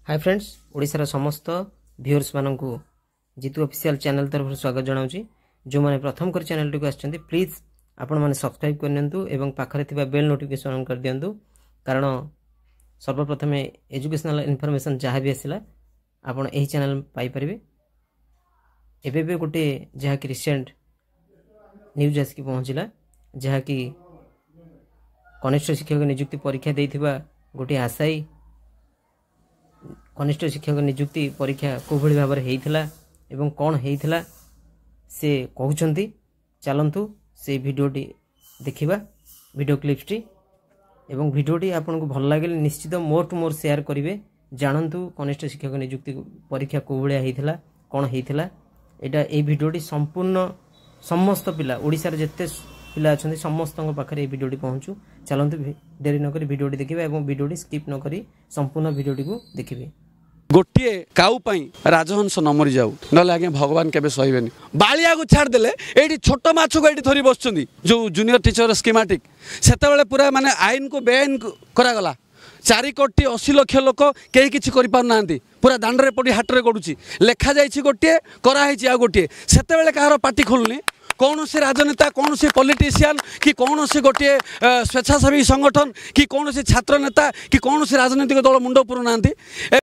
Hi friends, ओडिशार समस्त viewers मानक जीतू ऑफिशियल चैनल तरफ स्वागत जनाऊँ। जो मैंने प्रथम कर चैनल टी आसछन्ती प्लीज आपण माने सब्सक्राइब करनियंतु एवं पाखरे थिबा बेल नोटिफिकेशन ऑन कर दियंतु, कारण सर्वप्रथम एजुकेशनल इनफॉरमेशन जहाँ भी आसला आपण एही चैनल पाई परिबे। एबे गोटे जहाँ कि रिसेंट न्यूज आसिक पहुँचला, जहाँ कि कनिष्ठ शिक्षक नियुक्ति परीक्षा देइथिबा गोटे आशायी कनिष्ठ शिक्षक नियुक्ति परीक्षा कोभली भाव एवं कौन होता से कहते चलतु से भिडटी देखा वीडियो क्लिप्सटी एवं भिडटी आपन को भल लगे निश्चित मोर टू मोर शेयर करेंगे। जानतु कनिष्ठ शिक्षक नियुक्ति परीक्षा कोभलिया होता कौन होता यहाँ ये भिडटी संपूर्ण समस्त पिला ओडिशार जिते पिला अच्छा समस्त पाखे भिडटी पहुँचू। चलतु डेरी नक भिडटी देखा और भिडटी स्किप नक संपूर्ण भिडटी को देखिए। गोटे काऊ राजहंस न मरी जाऊ ना आगे भगवान केबे सहिबेनी। बालिया को छाड़देले ये छोट माछ को ये धरी बस जो जूनियर टीचर स्कीमेटिक से पूरा माने आईन को बेआईन करागला। 4 कोटी 80 लाख लोक कई किसी करना पूरा दांडे पड़ी हाटरे गड़ुची लेखा जाइए गोटे कराई आ गोटे से कहार पार्टी खोलुनी कौन से राजनेता कौन से पॉलिटिशियन कि कौन से गोटे स्वेच्छासेवी संगठन कि कौन से छात्र नेता कि कौन से राजनीतिक दल मुंड पुरु ना।